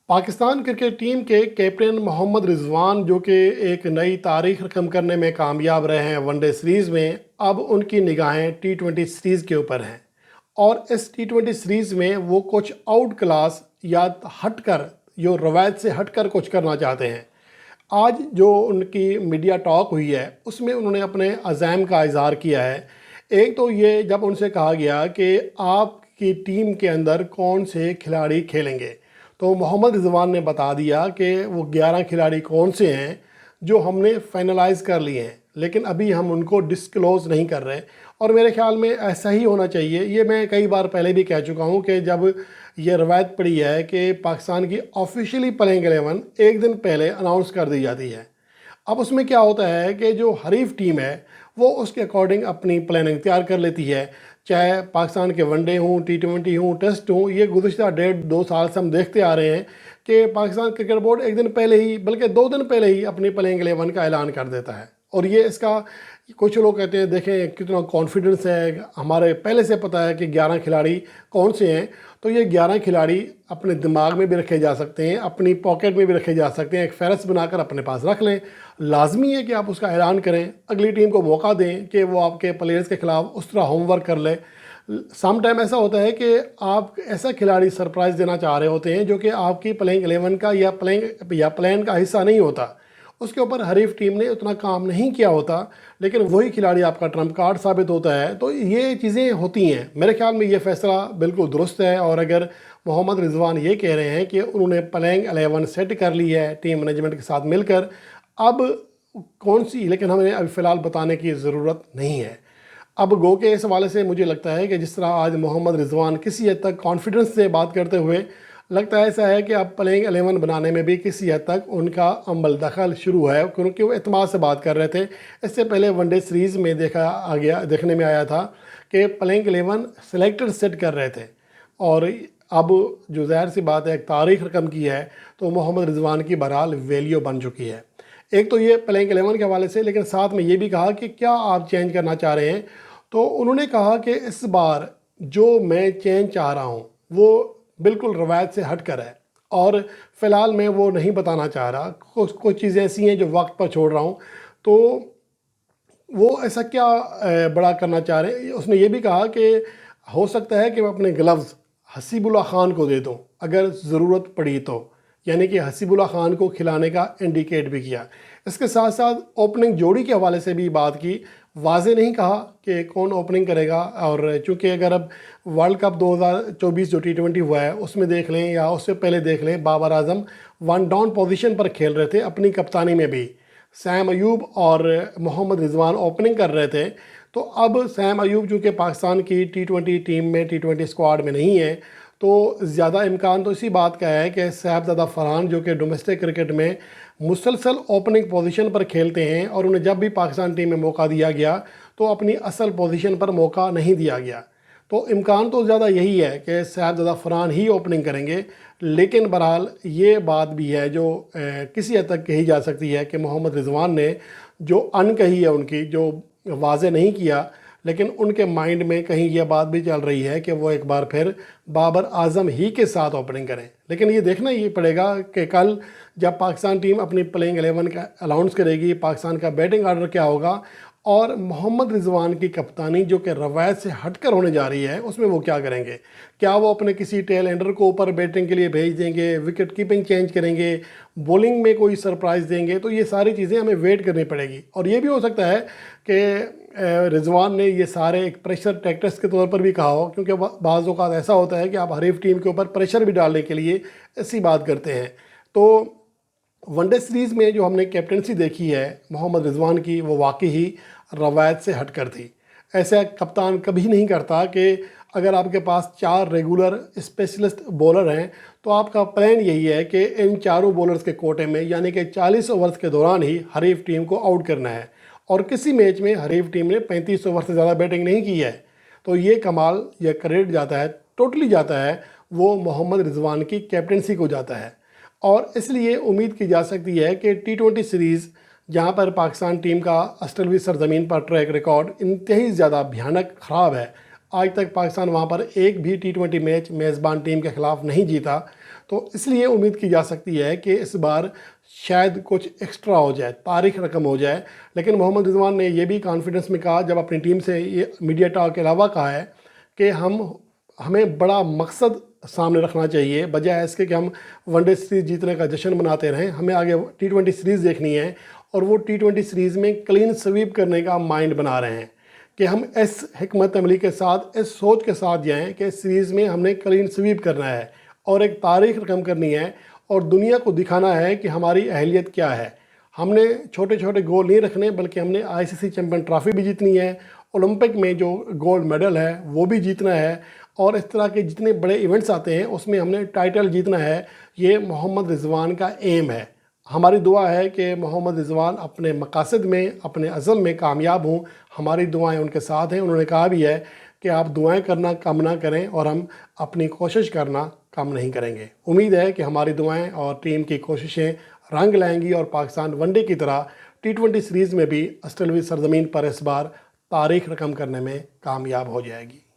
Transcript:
Pakistan cricket team के captain Mohammad Rizwan जो कि एक नई तारीख रकम करने में कामयाब रहे हैं वनडे सीरीज़ में, अब उनकी निगाहें टी20 सीरीज़ के ऊपर हैं। और इस टी20 सीरीज़ में वो कुछ आउट क्लास या हटकर, जो रवायत से हटकर कुछ करना चाहते हैं। आज जो उनकी मीडिया टॉक हुई है उसमें उन्होंने अपने अज़ाम का इज़हार किया है। एक तो ये, जब उनसे कहा गया कि आपकी टीम के अंदर कौन से खिलाड़ी खेलेंगे, तो मोहम्मद रिजवान ने बता दिया कि वो 11 खिलाड़ी कौन से हैं जो हमने फाइनलाइज़ कर लिए हैं, लेकिन अभी हम उनको डिस्क्लोज़ नहीं कर रहे। और मेरे ख्याल में ऐसा ही होना चाहिए। ये मैं कई बार पहले भी कह चुका हूँ कि जब ये रवायत पड़ी है कि पाकिस्तान की ऑफिशियली प्लेइंग 11 एक दिन पहले अनाउंस कर दी जाती है। अब उसमें क्या होता है कि जो हरीफ टीम है वो उसके अकॉर्डिंग अपनी प्लानिंग तैयार कर लेती है। चाहे पाकिस्तान के वनडे हों, टी20 हों, टेस्ट हों, ये गुज़िश्ता 1.5-2 साल से हम देखते आ रहे हैं कि पाकिस्तान क्रिकेट बोर्ड एक दिन पहले ही, बल्कि 2 दिन पहले ही अपनी प्लेइंग 11 का ऐलान कर देता है। और ये इसका, कुछ लोग कहते हैं देखें कितना कॉन्फिडेंस है, हमारे पहले से पता है कि 11 खिलाड़ी कौन से हैं। तो ये 11 खिलाड़ी अपने दिमाग में भी रखे जा सकते हैं, अपनी पॉकेट में भी रखे जा सकते हैं। एक फ़हरिस्त बनाकर अपने पास रख लें। लाजमी है कि आप उसका ऐलान करें, अगली टीम को मौका दें कि वो आपके प्लेयर्स के ख़िलाफ़ उस तरह होमवर्क कर ले। सम टाइम ऐसा होता है कि आप ऐसा खिलाड़ी सरप्राइज़ देना चाह रहे होते हैं जो कि आपकी प्लेइंग 11 का या प्लान का हिस्सा नहीं होता, उसके ऊपर हरीफ टीम ने उतना काम नहीं किया होता, लेकिन वही खिलाड़ी आपका ट्रम्प कार्ड साबित होता है। तो ये चीज़ें होती हैं। मेरे ख्याल में ये फ़ैसला बिल्कुल दुरुस्त है। और अगर मोहम्मद रिजवान ये कह रहे हैं कि उन्होंने प्लेइंग 11 सेट कर ली है टीम मैनेजमेंट के साथ मिलकर, अब कौन सी, लेकिन हमें अभी फ़िलहाल बताने की ज़रूरत नहीं है। अब गो के इस हवाले से मुझे लगता है कि जिस तरह आज मोहम्मद रिजवान किसी हद तक कॉन्फिडेंस से बात करते हुए, लगता है ऐसा है कि अब प्लेइंग 11 बनाने में भी किसी हद तक उनका अमल दखल शुरू है, क्योंकि वो एतमाद से बात कर रहे थे। इससे पहले वनडे सीरीज़ में देखने में आया था कि प्लेइंग 11 सेलेक्टर सेट कर रहे थे। और अब जो ज़ाहिर सी बात है एक तारीख रकम की है, तो मोहम्मद रिजवान की बहरहाल वैल्यू बन चुकी है। एक तो ये प्लेइंग 11 के हवाले से, लेकिन साथ में ये भी कहा कि क्या आप चेंज करना चाह रहे हैं। तो उन्होंने कहा कि इस बार जो मैं चेंज चाह रहा हूँ वो बिल्कुल रवायत से हट कर है, और फ़िलहाल मैं वो नहीं बताना चाह रहा। कुछ चीज़ें ऐसी हैं जो वक्त पर छोड़ रहा हूँ। तो वो ऐसा क्या बड़ा करना चाह रहे हैं। उसने ये भी कहा कि हो सकता है कि मैं अपने ग्लव्स हसीबुल्ला खान को दे दूँ अगर ज़रूरत पड़ी तो, यानी कि हसीबुल्ला खान को खिलाने का इंडिकेट भी किया। इसके साथ साथ ओपनिंग जोड़ी के हवाले से भी बात की। वाज़े नहीं कहा कि कौन ओपनिंग करेगा, और चूँकि अगर अब वर्ल्ड कप 2024 जो टी20 हुआ है उसमें देख लें या उससे पहले देख लें, Babar Azam one down position पर खेल रहे थे। अपनी कप्तानी में भी सैम अयूब और मोहम्मद रिजवान ओपनिंग कर रहे थे। तो अब सैम अयूब चूँकि पाकिस्तान की टी20 टीम में, टी20 स्क्वाड में नहीं है, तो ज़्यादा इम्कान तो इसी बात का है कि साहबजादा फरहान जो कि डोमेस्टिक क्रिकेट में मुसलसल ओपनिंग पोजीशन पर खेलते हैं, और उन्हें जब भी पाकिस्तान टीम में मौका दिया गया तो अपनी असल पोजीशन पर मौका नहीं दिया गया। तो इम्कान तो ज़्यादा यही है कि साहबजादा फरहान ही ओपनिंग करेंगे। लेकिन बहरहाल ये बात भी है जो किसी हद तक कही जा सकती है कि मोहम्मद रिजवान ने जो अनकही है उनकी, जो वाज़े नहीं किया, लेकिन उनके माइंड में कहीं ये बात भी चल रही है कि वो एक बार फिर बाबर आजम ही के साथ ओपनिंग करें। लेकिन ये देखना ही पड़ेगा कि कल जब पाकिस्तान टीम अपनी प्लेइंग 11 का अनाउंस करेगी, पाकिस्तान का बैटिंग आर्डर क्या होगा, और मोहम्मद रिजवान की कप्तानी जो कि रवायत से हटकर होने जा रही है उसमें वो क्या करेंगे। क्या वो अपने किसी टेल एंडर को ऊपर बैटिंग के लिए भेज देंगे, विकेट कीपिंग चेंज करेंगे, बॉलिंग में कोई सरप्राइज़ देंगे। तो ये सारी चीज़ें हमें वेट करनी पड़ेगी। और ये भी हो सकता है कि रिजवान ने ये सारे एक प्रेशर टैक्टिक्स के तौर पर भी कहा हो, क्योंकि बाज़ औक़ात ऐसा होता है कि आप हरीफ टीम के ऊपर प्रेशर भी डालने के लिए ऐसी बात करते हैं। तो वनडे सीरीज़ में जो हमने कैप्टनसी देखी है मोहम्मद रिजवान की, वो वाकई ही रवायत से हट कर थी। ऐसा कप्तान कभी नहीं करता कि अगर आपके पास 4 रेगुलर स्पेशलिस्ट बॉलर हैं तो आपका प्लान यही है कि इन चारों बॉलर्स के कोटे में, यानी कि 40 ओवर्स के दौरान ही हरीफ टीम को आउट करना है। और किसी मैच में हरीफ टीम ने 35 ओवर से ज़्यादा बैटिंग नहीं की है। तो ये कमाल या क्रेडिट जाता है, टोटली जाता है, वो मोहम्मद रिजवान की कैप्टनसी को जाता है। और इसलिए उम्मीद की जा सकती है कि टी20 सीरीज़, जहां पर पाकिस्तान टीम का ऑस्ट्रेलवी सरजमीन पर ट्रैक रिकॉर्ड इंतहाई ज़्यादा भयानक ख़राब है, आज तक पाकिस्तान वहां पर एक भी टी20 मैच मेज़बान टीम के ख़िलाफ़ नहीं जीता। تو اس لیے امید کی جا سکتی ہے کہ اس بار شاید کچھ ایکسٹرا ہو جائے، تاریخ رقم ہو جائے۔ لیکن محمد رضوان نے یہ بھی کانفیڈنس میں کہا، جب اپنی ٹیم سے یہ میڈیا ٹاک کے علاوہ کہا ہے کہ ہمیں بڑا مقصد سامنے رکھنا چاہیے، بجائے اس کے کہ ہم ون ڈے سیریز جیتنے کا جشن مناتے رہیں۔ ہمیں آگے T20 سیریز دیکھنی ہے، اور وہ T20 سیریز میں کلین سویپ کرنے کا مائنڈ بنا رہے ہیں کہ ہم اس حکمت عملی کے ساتھ، اس سوچ کے ساتھ جائیں کہ اس سیریز میں ہم نے کلین سویپ کرنا ہے اور ایک تاریخ رقم کرنی ہے، اور دنیا کو دکھانا ہے کہ ہماری اہلیت کیا ہے۔ ہم نے چھوٹے چھوٹے گول نہیں رکھنے، بلکہ ہم نے ICC چیمپئن ٹرافی بھی جیتنی ہے، اولمپک میں جو گولڈ میڈل ہے وہ بھی جیتنا ہے، اور اس طرح کے جتنے بڑے ایونٹس آتے ہیں اس میں ہم نے ٹائٹل جیتنا ہے۔ یہ محمد رضوان کا ایم ہے۔ ہماری دعا ہے کہ محمد رضوان اپنے مقاصد میں، اپنے عزم میں کامیاب ہوں۔ ہماری دعائیں ان کے ساتھ ہیں۔ انہوں نے کہا بھی ہے کہ آپ دعائیں کرنا کم نہ کریں، اور ہم اپنی کوشش کرنا کم نہیں کریں گے۔ امید ہے کہ ہماری دعائیں اور ٹیم کی کوششیں رنگ لائیں گی، اور پاکستان ون ڈے کی طرح T20 سیریز میں بھی آسٹریلوی سرزمین پر اس بار تاریخ رقم کرنے میں کامیاب ہو جائے گی۔